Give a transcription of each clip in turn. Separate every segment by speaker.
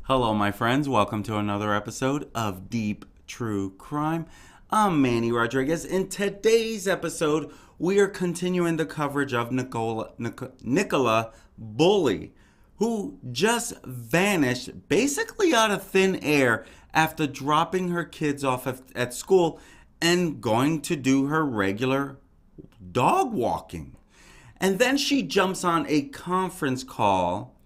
Speaker 1: Hello, my friends. Welcome to another episode of Deep True Crime. I'm Manny Rodriguez. In today's episode, we are continuing the coverage of Nicola Bulley, who just vanished basically out of thin air after dropping her kids off at school and going to do her regular dog walking. And then she jumps on a conference call.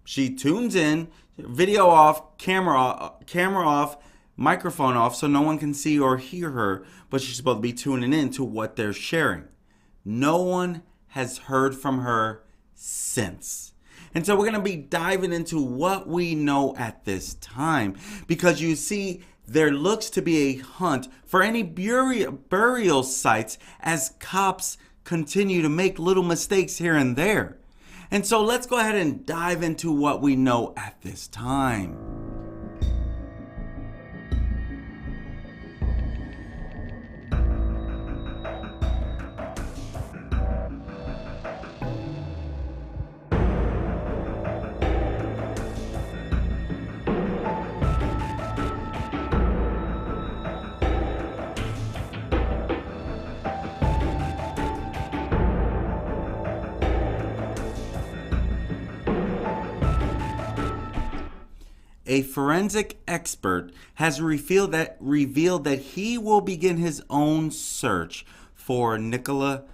Speaker 1: She tunes in, video off, camera off, microphone off, so no one can see or hear her, but she's supposed to be tuning in to what they're sharing. No one has heard from her since. And so we're going to be diving into what we know at this time, because you see, there looks to be a hunt for any burial sites as cops continue to make little mistakes here and there. And so let's go ahead and dive into what we know at this time. A forensic expert has revealed that he will begin his own search for Nicola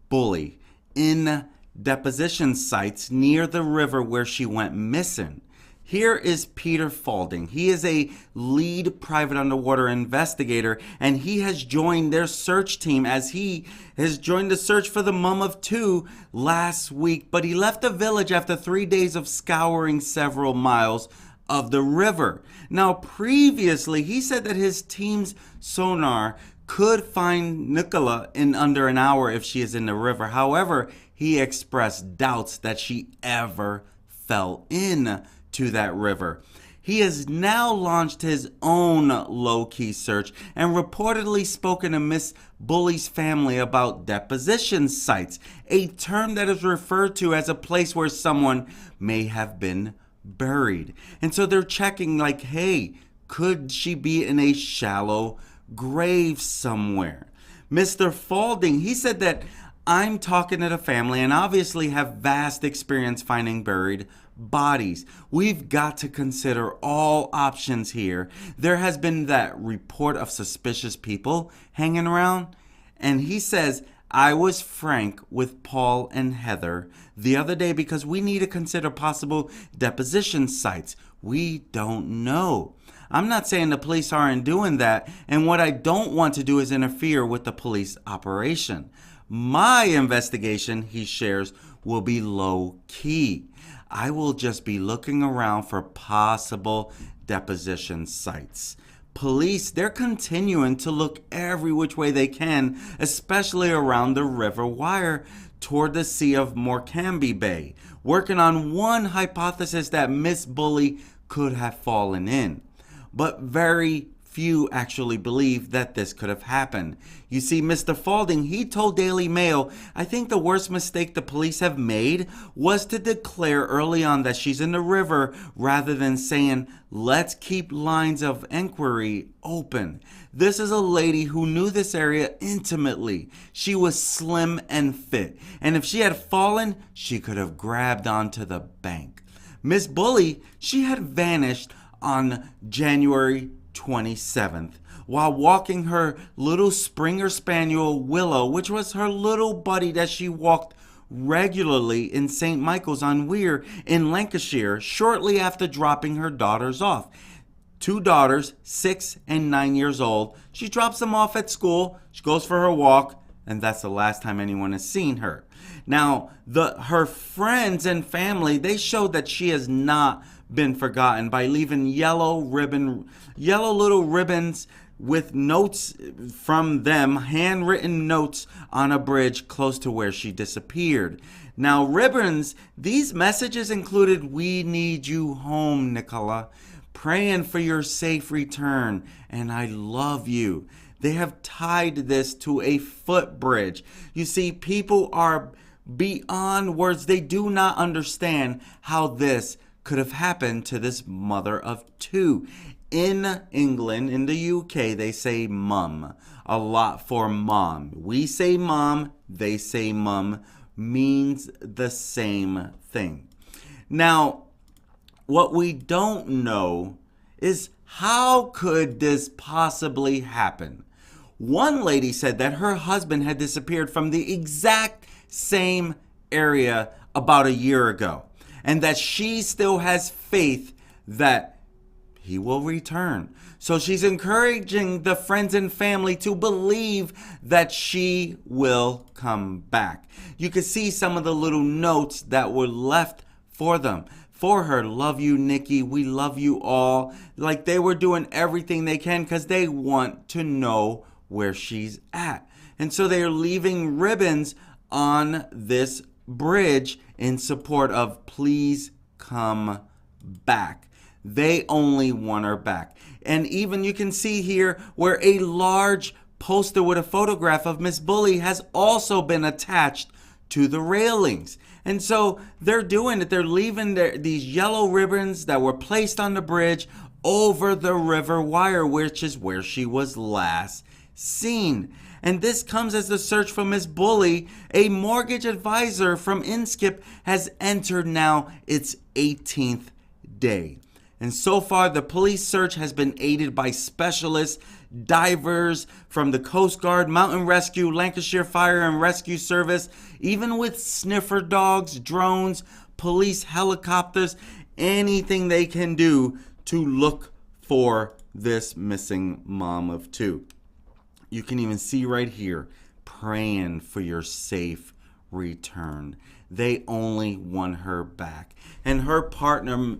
Speaker 1: Bulley in deposition sites near the river where she went missing. Here is Peter Falding. He is a lead private underwater investigator, and he has joined their search team as he has joined the search for the mum of two last week. But he left the village after 3 days of scouring several miles of the river. Now, previously, he said that his team's sonar could find Nicola in under an hour if she is in the river. However, he expressed doubts that she ever fell in to that river. He has now launched his own low-key search and reportedly spoken to Miss Bulley's family about deposition sites, a term that is referred to as a place where someone may have been buried. And so they're checking like, hey, could she be in a shallow grave somewhere? Mr. Falding, he said that I'm talking to the family and obviously have vast experience finding buried bodies. We've got to consider all options here. There has been that report of suspicious people hanging around, and he says, I was frank with Paul and Heather the other day because we need to consider possible deposition sites. We don't know. I'm not saying the police aren't doing that, and what I don't want to do is interfere with the police operation. My investigation, he shares, will be low key. I will just be looking around for possible deposition sites. Police, they're continuing to look every which way they can, especially around the river wire toward the Sea of Morecambe Bay, working on one hypothesis that Miss Bulley could have fallen in. But very few actually believe that this could have happened. You see, Mr. Falding, he told Daily Mail, I think the worst mistake the police have made was to declare early on that she's in the river rather than saying, let's keep lines of inquiry open. This is a lady who knew this area intimately. She was slim and fit, and if she had fallen, she could have grabbed onto the bank. Miss Bulley, she had vanished on January 27th while walking her little Springer Spaniel Willow, which was her little buddy that she walked regularly in St. Michael's on Weir in Lancashire shortly after dropping her daughters off. Two daughters, 6 and 9 years old. She drops them off at school, she goes for her walk, and that's the last time anyone has seen her. Now, her friends and family, they showed that she has not been forgotten by leaving yellow little ribbons with notes from them, handwritten notes on a bridge close to where she disappeared. Now, ribbons, these messages included, we need you home, Nicola, praying for your safe return, and I love you. They have tied this to a footbridge. You see, people are beyond words. They do not understand how this could have happened to this mother of two. In England, in the UK, they say mum a lot for mom. We say mom, they say mum, means the same thing. Now, what we don't know is how could this possibly happen? One lady said that her husband had disappeared from the exact same area about a year ago, and that she still has faith that he will return. So she's encouraging the friends and family to believe that she will come back. You can see some of the little notes that were left for them. For her, love you, Nikki. We love you all. Like, they were doing everything they can because they want to know where she's at. And so they are leaving ribbons on this bridge in support of please come back. They only want her back. And even you can see here where a large poster with a photograph of Miss Bulley has also been attached to the railings. And so they're doing it. They're leaving these yellow ribbons that were placed on the bridge over the river wire, which is where she was last seen. And this comes as the search for Miss Bulley, a mortgage advisor from Inskip, has entered now its 18th day. And so far, the police search has been aided by specialists, divers from the Coast Guard, Mountain Rescue, Lancashire Fire and Rescue Service, even with sniffer dogs, drones, police helicopters, anything they can do to look for this missing mom of two. You can even see right here, praying for your safe return. They only want her back. And her partner,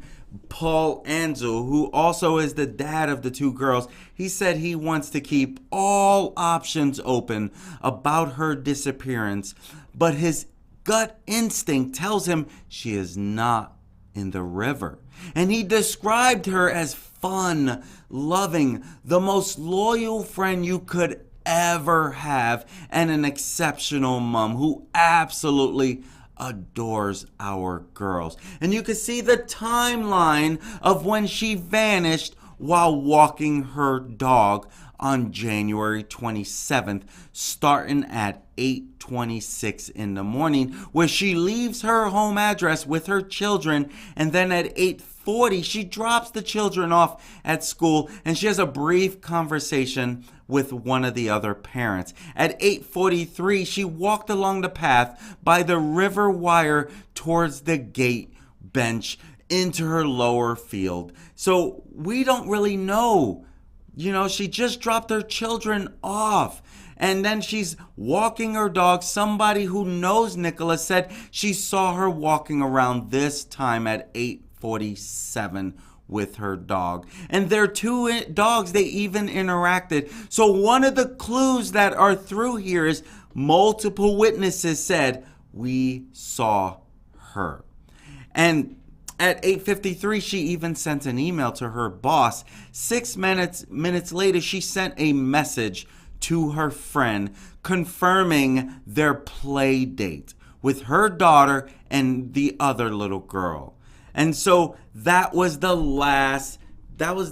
Speaker 1: Paul Anzo, who also is the dad of the two girls, he said he wants to keep all options open about her disappearance, but his gut instinct tells him she is not in the river. And he described her as fun, loving, the most loyal friend you could ever have, and an exceptional mom who absolutely adores our girls. And you can see the timeline of when she vanished while walking her dog on January 27th, starting at 8:26 in the morning, where she leaves her home address with her children, and then at 8:40 she drops the children off at school, and she has a brief conversation with one of the other parents. At 8:43 she walked along the path by the river wire towards the gate bench into her lower field. So we don't really know. She just dropped her children off. And then she's walking her dog. Somebody who knows Nicolas said she saw her walking around this time at 8:47 with her dog. And their two dogs, they even interacted. So one of the clues that are through here is multiple witnesses said, we saw her. And at 8:53, she even sent an email to her boss. 6 minutes later, she sent a message to her friend confirming their play date with her daughter and the other little girl. And so that was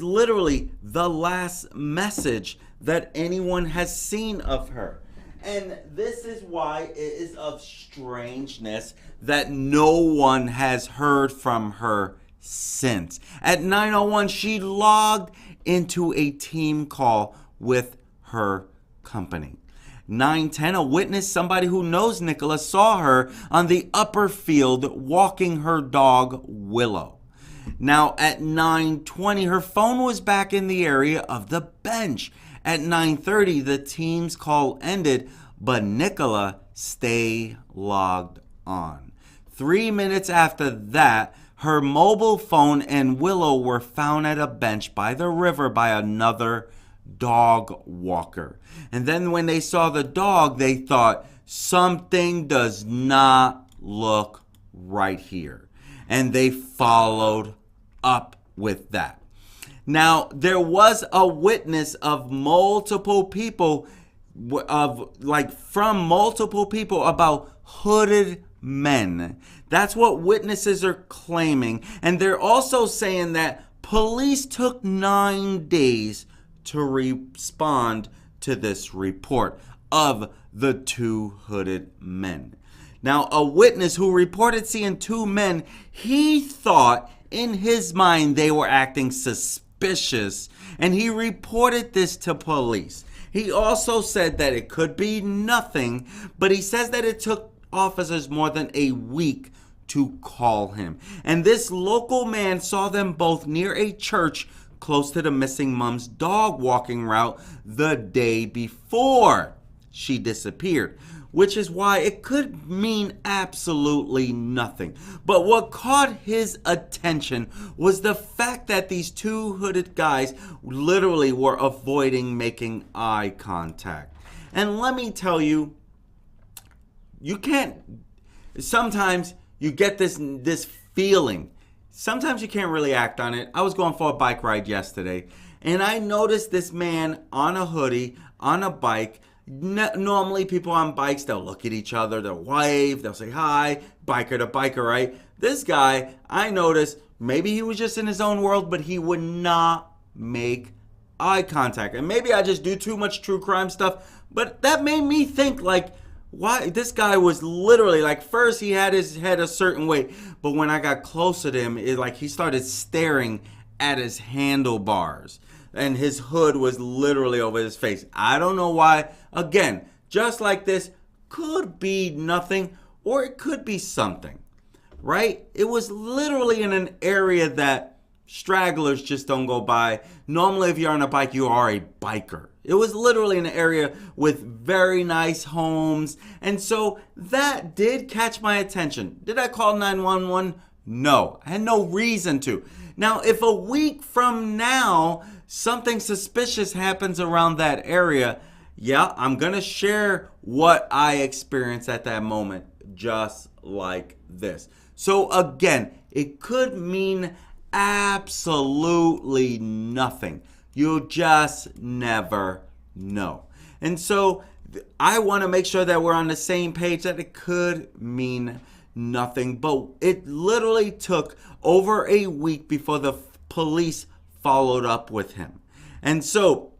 Speaker 1: literally the last message that anyone has seen of her. And this is why it is of strangeness that no one has heard from her since. At 9:01, she logged into a team call with her company. 9:10, a witness, somebody who knows Nicolas, saw her on the upper field walking her dog, Willow. Now, at 9:20, her phone was back in the area of the bench. At 9:30, the team's call ended, but Nicola stayed logged on. 3 minutes after that, her mobile phone and Willow were found at a bench by the river by another dog walker. And then when they saw the dog, they thought, something does not look right here. And they followed up with that. Now, there was a witness of multiple people, from multiple people about hooded men. That's what witnesses are claiming. And they're also saying that police took 9 days to respond to this report of the 2 hooded men. Now, a witness who reported seeing 2 men, he thought in his mind they were acting suspicious, and he reported this to police. He also said that it could be nothing, but he says that it took officers more than a week to call him. And this local man saw them both near a church close to the missing mom's dog walking route the day before she disappeared, which is why it could mean absolutely nothing. But what caught his attention was the fact that these 2 hooded guys literally were avoiding making eye contact. And let me tell you, you can't, sometimes you get this feeling. Sometimes you can't really act on it. I was going for a bike ride yesterday, and I noticed this man on a hoodie, on a bike. Normally people on bikes, they'll look at each other, they'll wave, they'll say hi, biker to biker, right? This guy, I noticed, maybe he was just in his own world, but he would not make eye contact. And maybe I just do too much true crime stuff, but that made me think, like, why this guy was literally, like, first he had his head a certain way, but when I got closer to him, it, like, he started staring at his handlebars. And his hood was literally over his face. I don't know why. Again, just like this, could be nothing or it could be something, right? It was literally in an area that stragglers just don't go by. Normally, if you're on a bike, you are a biker. It was literally an area with very nice homes. And so that did catch my attention. Did I call 911? No, I had no reason to. Now, if a week from now, something suspicious happens around that area, yeah, I'm going to share what I experienced at that moment, just like this. So again, it could mean absolutely nothing. You'll just never know. And so I want to make sure that we're on the same page, that it could mean nothing. But it literally took over a week before the police followed up with him. And so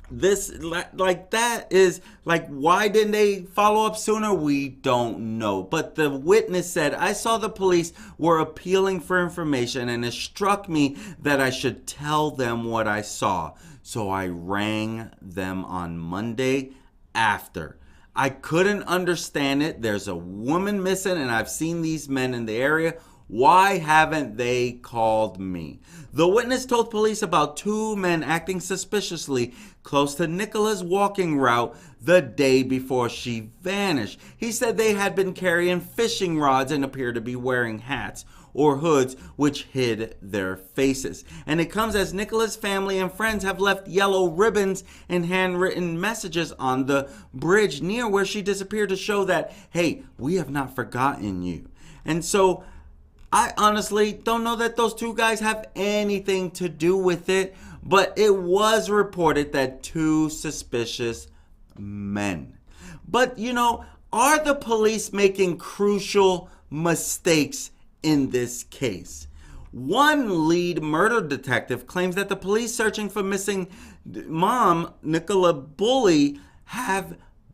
Speaker 1: this, like, that is like, why didn't they follow up sooner? We don't know. But the witness said, I saw the police were appealing for information, and it struck me that I should tell them what I saw. So I rang them on Monday after. I couldn't understand it. There's a woman missing, and I've seen these men in the area. Why haven't they called me? The witness told police about 2 men acting suspiciously close to Nicola's walking route the day before she vanished. He said they had been carrying fishing rods and appeared to be wearing hats or hoods which hid their faces. And it comes as Nicola's family and friends have left yellow ribbons and handwritten messages on the bridge near where she disappeared to show that, hey, we have not forgotten you. And so I honestly don't know that those 2 guys have anything to do with it, but it was reported that 2 suspicious men. But, you know, are the police making crucial mistakes in this case? One lead murder detective claims that the police searching for missing mom, Nicola Bulley,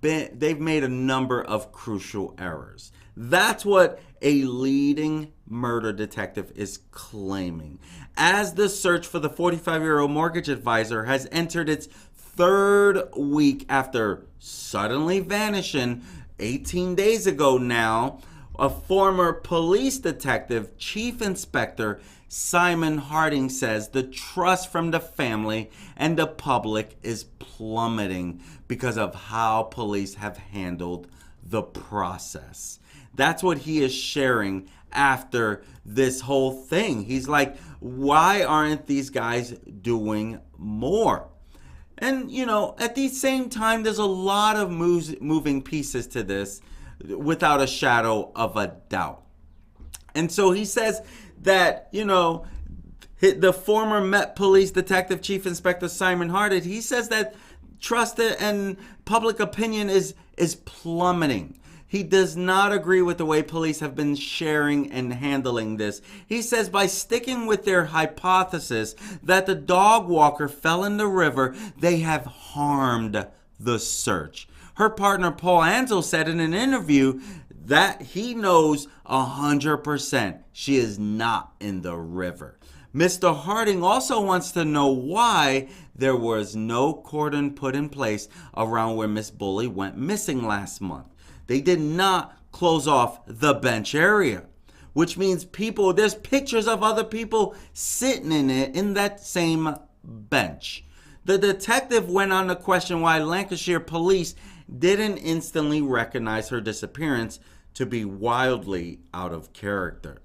Speaker 1: they've made a number of crucial errors. That's what a leading murder detective is claiming. As the search for the 45-year-old mortgage advisor has entered its 3rd week after suddenly vanishing 18 days ago now, a former police detective, Chief Inspector Simon Harding, says the trust from the family and the public is plummeting because of how police have handled the process. That's what he is sharing after this whole thing. He's like, why aren't these guys doing more? And, you know, at the same time, there's a lot of moving pieces to this without a shadow of a doubt. And so he says that, you know, the former Met Police Detective Chief Inspector Simon Harding, he says that trust and public opinion is plummeting. He does not agree with the way police have been sharing and handling this. He says by sticking with their hypothesis that the dog walker fell in the river, they have harmed the search. Her partner Paul Anzo said in an interview that he knows 100% she is not in the river. Mr. Harding also wants to know why there was no cordon put in place around where Miss Bulley went missing last month. They did not close off the bench area, which means there's pictures of other people sitting in that same bench. The detective went on to question why Lancashire police didn't instantly recognize her disappearance to be wildly out of character.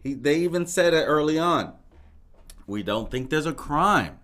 Speaker 1: They even said it early on. We don't think there's a crime.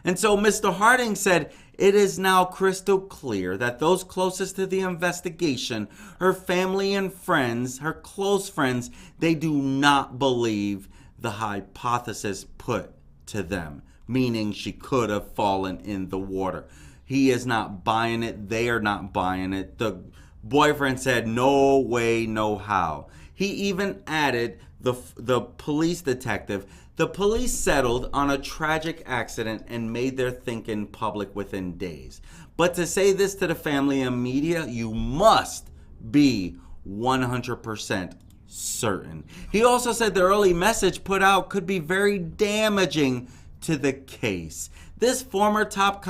Speaker 1: And so Mr. Harding said, it is now crystal clear that those closest to the investigation, her family and friends, her close friends, they do not believe the hypothesis put to them, meaning she could have fallen in the water. He is not buying it. They are not buying it. The boyfriend said, no way, no how. He even added the police detective. The police settled on a tragic accident and made their thinking public within days. But to say this to the family and media, you must be 100% certain. He also said the early message put out could be very damaging to the case. This former top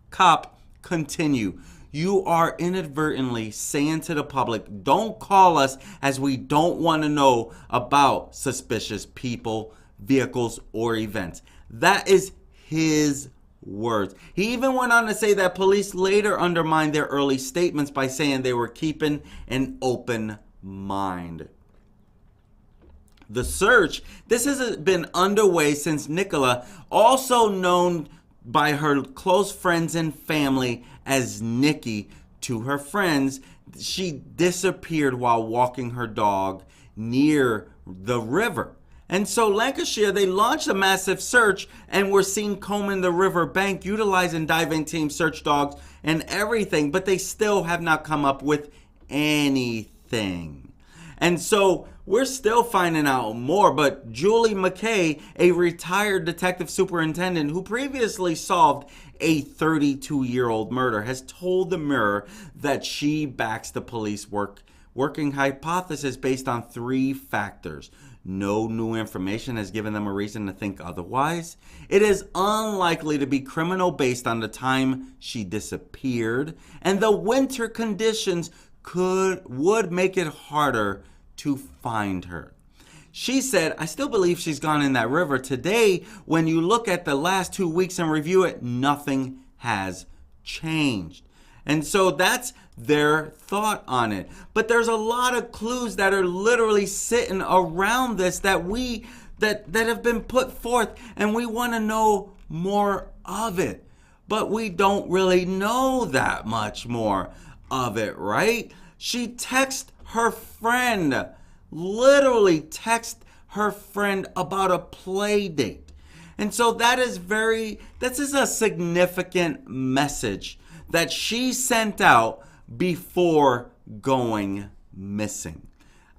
Speaker 1: cop continued. You are inadvertently saying to the public, don't call us as we don't want to know about suspicious people, vehicles, or events. That is his words. He even went on to say that police later undermined their early statements by saying they were keeping an open mind. The search, this has been underway since Nicola, also known by her close friends and family as Nikki, to her friends, she disappeared while walking her dog near the river. And so Lancashire, they launched a massive search and were seen combing the river bank, utilizing diving team, search dogs, and everything, but they still have not come up with anything. And so we're still finding out more, but Julie McKay, a retired detective superintendent who previously solved a 32-year-old murder, has told the Mirror that she backs the police working hypothesis based on 3 factors. No new information has given them a reason to think otherwise. It is unlikely to be criminal based on the time she disappeared, and the winter conditions would make it harder to find her. She said, I still believe she's gone in that river. Today, when you look at the last 2 weeks and review it, nothing has changed. And so that's their thought on it. But there's a lot of clues that are literally sitting around this that have been put forth, and we want to know more of it. But we don't really know that much more of it, right? She texted her friend, literally text her friend about a play date. And so this is a significant message that she sent out before going missing.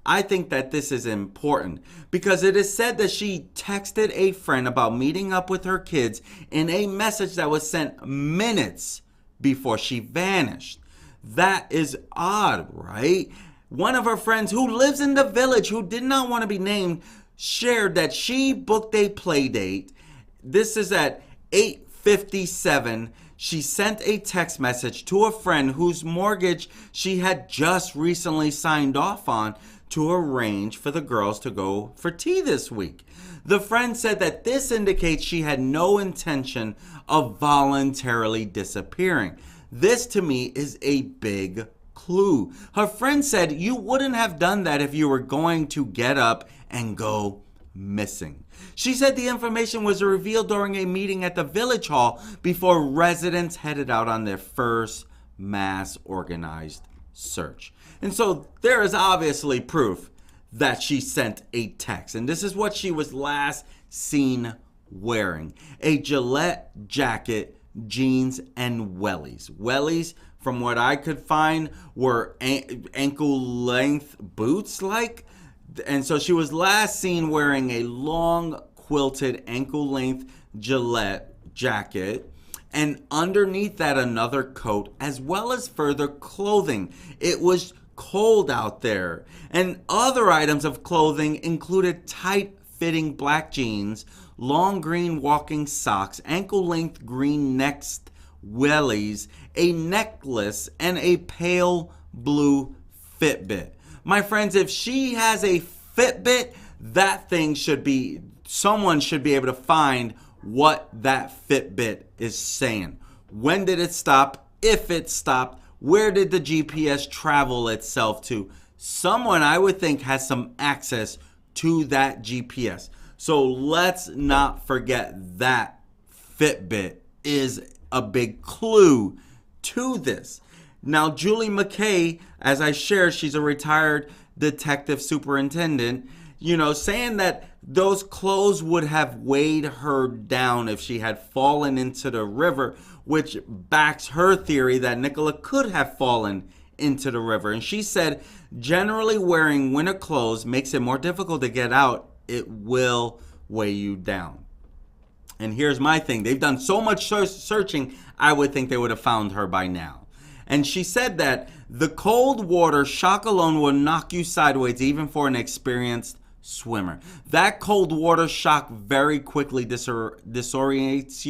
Speaker 1: I think that this is important because it is said that she texted a friend about meeting up with her kids in a message that was sent minutes before she vanished. That is odd, right? One of her friends who lives in the village, who did not want to be named, shared that she booked a play date. This is at 8:57. She sent a text message to a friend whose mortgage she had just recently signed off on to arrange for the girls to go for tea this week. The friend said that this indicates she had no intention of voluntarily disappearing. This to me is a big clue. Her friend said you wouldn't have done that if you were going to get up and go missing. She said the information was revealed during a meeting at the village hall before residents headed out on their first mass organized search. And so there is obviously proof that she sent a text. And this is what she was last seen wearing: a Gillette jacket jeans, and wellies. Wellies, from what I could find, were ankle-length boots like. And so she was last seen wearing a long quilted ankle-length Gillette jacket, and underneath that another coat, as well as further clothing. It was cold out there. And other items of clothing included tight-fitting black jeans, long green walking socks, ankle-length green necked wellies, a necklace, and a pale blue Fitbit. My friends, if she has a Fitbit, someone should be able to find what that Fitbit is saying. When did it stop? If it stopped, where did the GPS travel itself to? Someone, I would think, has some access to that GPS. So let's not forget that Fitbit is a big clue to this. Now, Julie McKay, as I shared, she's a retired detective superintendent, saying that those clothes would have weighed her down if she had fallen into the river, which backs her theory that Nicola could have fallen into the river. And she said, generally wearing winter clothes makes it more difficult to get out. It will weigh you down. And here's my thing. They've done so much searching, I would think they would have found her by now. And she said that the cold water shock alone will knock you sideways, even for an experienced swimmer. That cold water shock very quickly disorientates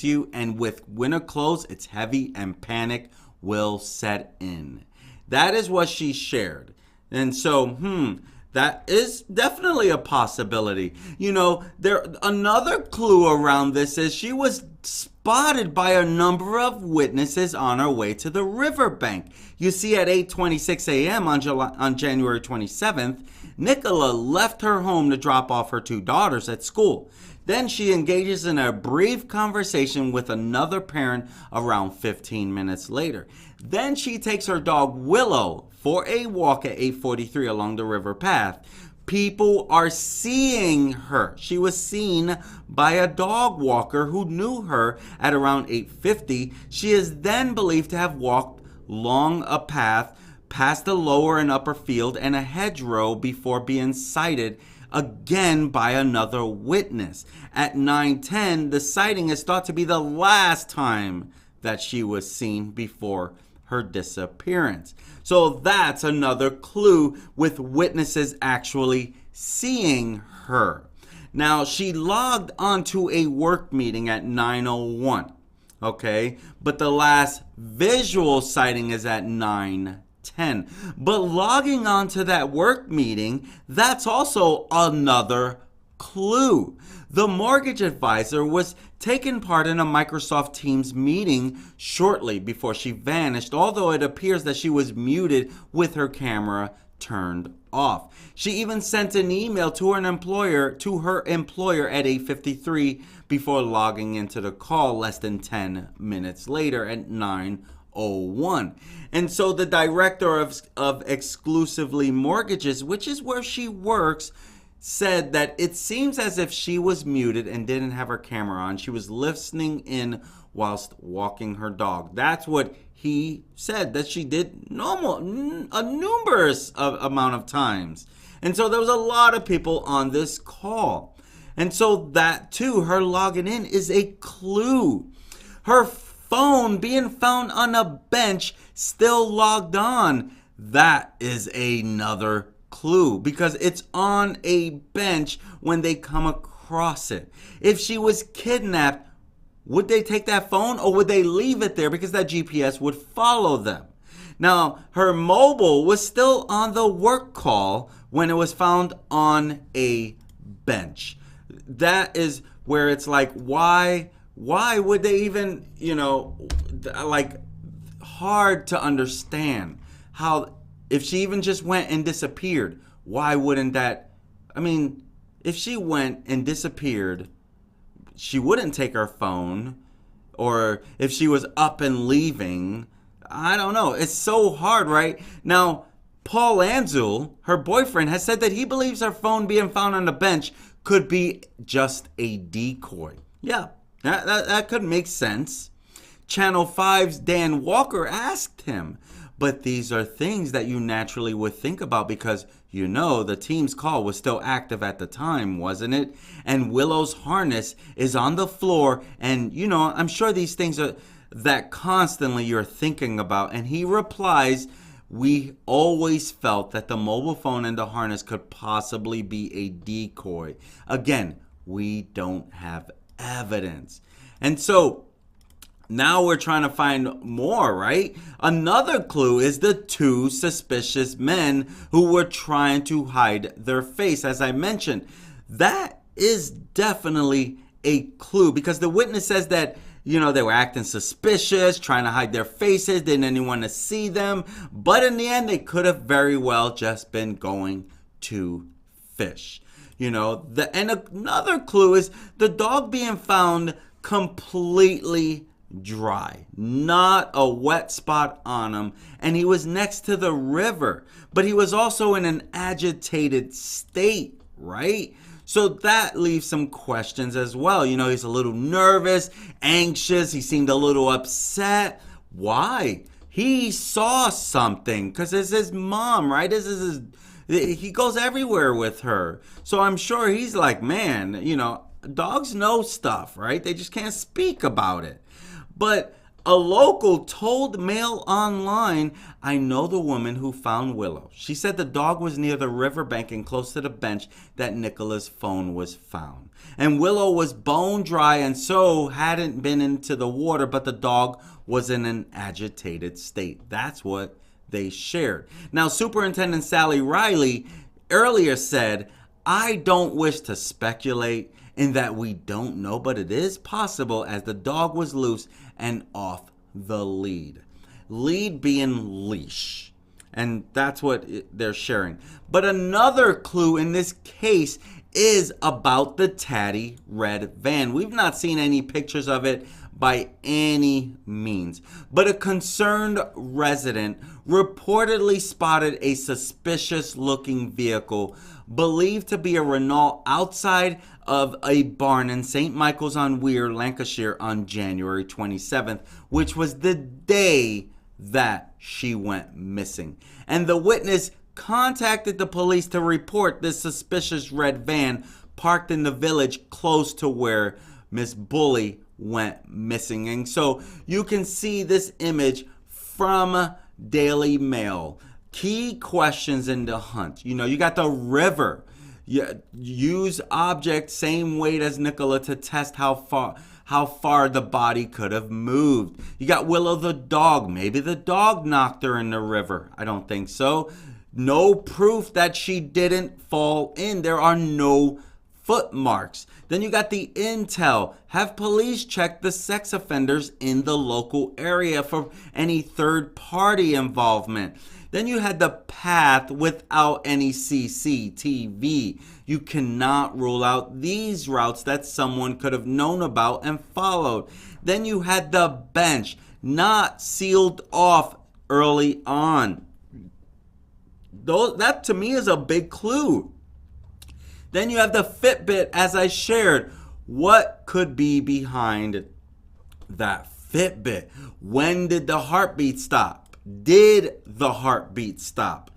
Speaker 1: you, and with winter clothes, it's heavy and panic will set in. That is what she shared. And so, that is definitely a possibility. Another clue around this is she was spotted by a number of witnesses on her way to the riverbank. You see, at 8:26 a.m. on January 27th, Nicola left her home to drop off her two daughters at school. Then she engages in a brief conversation with another parent around 15 minutes later. Then she takes her dog Willow for a walk at 8:43 along the river path. People are seeing her. She was seen by a dog walker who knew her at around 8:50. She is then believed to have walked along a path past the lower and upper field and a hedgerow before being sighted again by another witness. At 9:10, the sighting is thought to be the last time that she was seen before her disappearance. So that's another clue, with witnesses actually seeing her. Now, she logged onto a work meeting at 9:01, okay? But the last visual sighting is at 9:10. But logging onto that work meeting, that's also another clue. The mortgage advisor was taking part in a Microsoft Teams meeting shortly before she vanished, although it appears that she was muted with her camera turned off. She even sent an email to her employer at 8:53 before logging into the call less than 10 minutes later at 9:01. And so the director of Exclusively Mortgages, which is where she works, said that it seems as if she was muted and didn't have her camera on. She was listening in whilst walking her dog. That's what he said, that she did a numerous amount of times. And so there was a lot of people on this call. And so that too, her logging in is a clue. Her phone being found on a bench, still logged on, that is another clue, because it's on a bench when they come across it. If she was kidnapped, would they take that phone, or would they leave it there because that GPS would follow them? Now, her mobile was still on the work call when it was found on a bench. That is where it's like, why would they even, hard to understand how, if she even just went and disappeared, why wouldn't that, if she went and disappeared, she wouldn't take her phone. Or if she was up and leaving, I don't know. It's so hard, right? Now, Paul Anzo, her boyfriend, has said that he believes her phone being found on the bench could be just a decoy. Yeah, That could make sense. Channel 5's Dan Walker asked him, but these are things that you naturally would think about because, the team's call was still active at the time, wasn't it? And Willow's harness is on the floor, and, I'm sure these things are that constantly you're thinking about. And he replies, we always felt that the mobile phone and the harness could possibly be a decoy. Again, we don't have evidence. And so now we're trying to find more, right? Another clue is the two suspicious men who were trying to hide their face. As I mentioned, that is definitely a clue because the witness says that, they were acting suspicious, trying to hide their faces, didn't anyone to see them. But in the end, they could have very well just been going to fish. And another clue is the dog being found completely dry, not a wet spot on him, and he was next to the river, but he was also in an agitated state, right? So that leaves some questions as well. He's a little nervous, anxious, he seemed a little upset. Why? He saw something because it's his mom, right? He goes everywhere with her. So I'm sure he's like, man, dogs know stuff, right? They just can't speak about it. But a local told Mail Online, I know the woman who found Willow. She said the dog was near the riverbank and close to the bench that Nicola's phone was found. And Willow was bone dry and so hadn't been into the water, but the dog was in an agitated state. That's what they shared. Now, Superintendent Sally Riley earlier said, I don't wish to speculate in that we don't know, but it is possible as the dog was loose and off the lead. Lead being leash. And that's what they're sharing. But another clue in this case is about the tatty red van. We've not seen any pictures of it by any means. But a concerned resident reportedly spotted a suspicious looking vehicle believed to be a Renault outside of a barn in St. Michael's-on-Wear, Lancashire on January 27th, which was the day that she went missing. And the witness contacted the police to report this suspicious red van parked in the village close to where Miss Bulley went missing. And so you can see this image from Daily Mail. Key questions in the hunt. You got the river. Use object same weight as Nicola to test how far the body could have moved. You got Willow the dog. Maybe the dog knocked her in the river. I don't think so. No proof that she didn't fall in. There are no footmarks. Then you got the intel. Have police check the sex offenders in the local area for any third-party involvement. Then you had the path without any CCTV. You cannot rule out these routes that someone could have known about and followed. Then you had the bench, not sealed off early on. That to me is a big clue. Then you have the Fitbit, as I shared. What could be behind that Fitbit? When did the heartbeat stop? Did the heartbeat stop?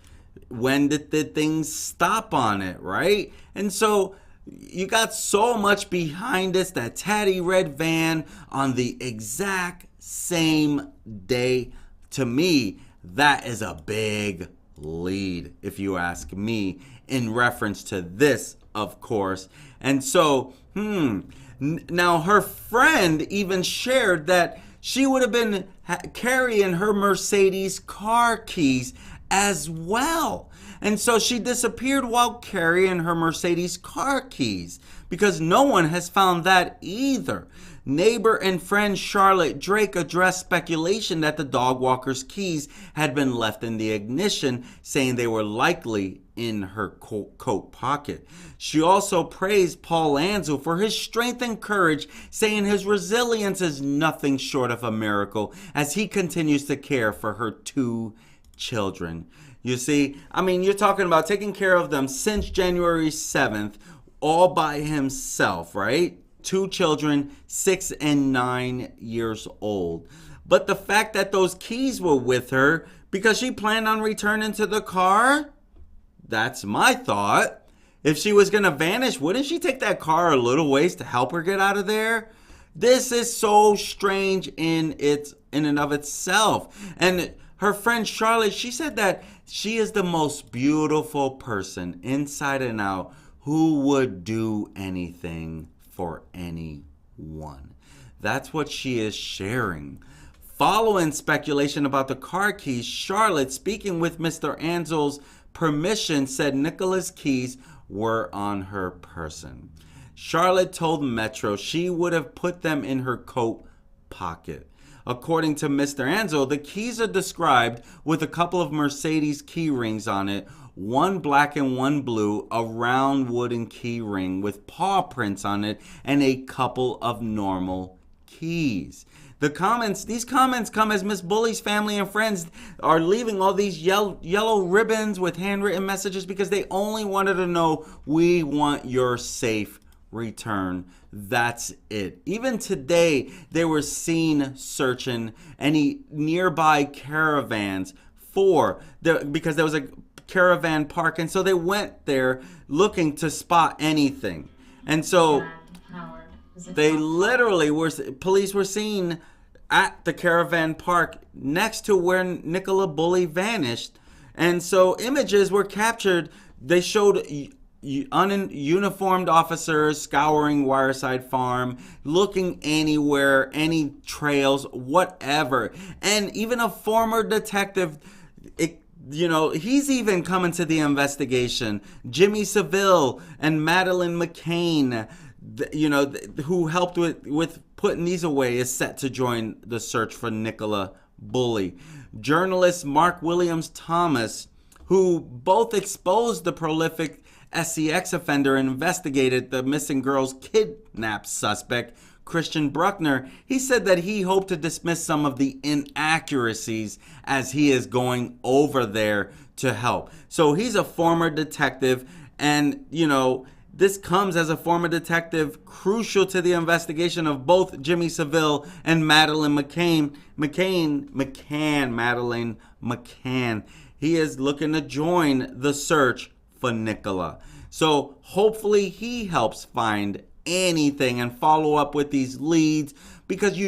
Speaker 1: When did the things stop on it, right? And so you got so much behind this, that tatty red van on the exact same day. To me, that is a big lead, if you ask me, in reference to this, of course. And so, now her friend even shared that she would have been carrying her Mercedes car keys as well. And so she disappeared while carrying her Mercedes car keys because no one has found that either. Neighbor and friend Charlotte Drake addressed speculation that the dog walker's keys had been left in the ignition, saying they were likely in her coat pocket. She also praised Paul Anzo for his strength and courage, saying his resilience is nothing short of a miracle as he continues to care for her two children. You see, you're talking about taking care of them since January 7th, all by himself, right? two children, 6 and 9 years old. But the fact that those keys were with her because she planned on returning to the car, that's my thought. If she was going to vanish, wouldn't she take that car a little ways to help her get out of there? This is so strange in and of itself. And her friend Charlotte, she said that she is the most beautiful person inside and out who would do anything for anyone. That's what she is sharing. Following speculation about the car keys, Charlotte, speaking with Mr. Anzo's permission, said Nicolas' keys were on her person. Charlotte told Metro she would have put them in her coat pocket. According to Mr. Anzo, the keys are described with a couple of Mercedes key rings on it, one black and one blue, a round wooden key ring with paw prints on it, and a couple of normal keys. These comments come as Miss Bulley's family and friends are leaving all these yellow ribbons with handwritten messages because they only wanted to know, we want your safe return. That's it. Even today, they were seen searching any nearby caravans because there was a Caravan Park, and so they went there looking to spot anything. And so police were seen at the Caravan Park next to where Nicola Bulley vanished. And so images were captured. They showed uniformed officers scouring Wireside Farm, looking anywhere, any trails, whatever. And even a former detective, he's even coming to the investigation. Jimmy Seville and Madeleine McCain, who helped with putting these away, is set to join the search for Nicola Bulley. Journalist Mark Williams Thomas, who both exposed the prolific SCX offender and investigated the missing girl's kidnap suspect, Christian Bruckner, he said that he hoped to dismiss some of the inaccuracies as he is going over there to help. So he's a former detective, and, this comes as a former detective crucial to the investigation of both Jimmy Seville and Madeleine McCann. He is looking to join the search for Nicola. So hopefully he helps find anything and follow up with these leads, because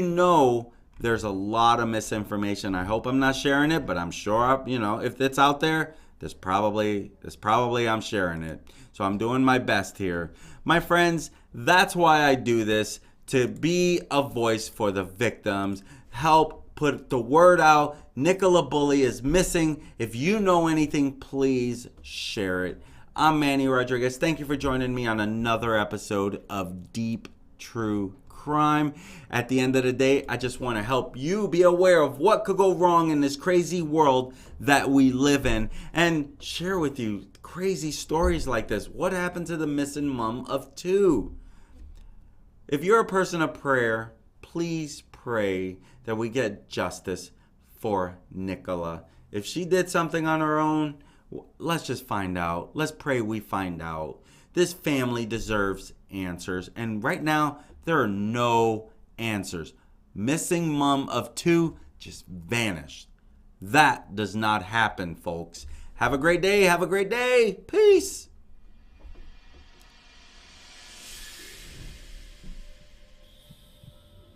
Speaker 1: there's a lot of misinformation. I hope I'm not sharing it, but I'm sure, if it's out there, there's probably I'm sharing it. So I'm doing my best here. My friends, that's why I do this, to be a voice for the victims, help put the word out. Nicola Bulley is missing. If you know anything, please share it. I'm Manny Rodriguez. Thank you for joining me on another episode of Deep True Crime. At the end of the day, I just want to help you be aware of what could go wrong in this crazy world that we live in, and share with you crazy stories like this. What happened to the missing mom of 2? If you're a person of prayer, please pray that we get justice for Nicola. If she did something on her own, let's just find out. Let's pray we find out. This family deserves answers, and right now there are no answers. Missing mom of 2 just vanished. That does not happen, folks. Have a great day. Peace.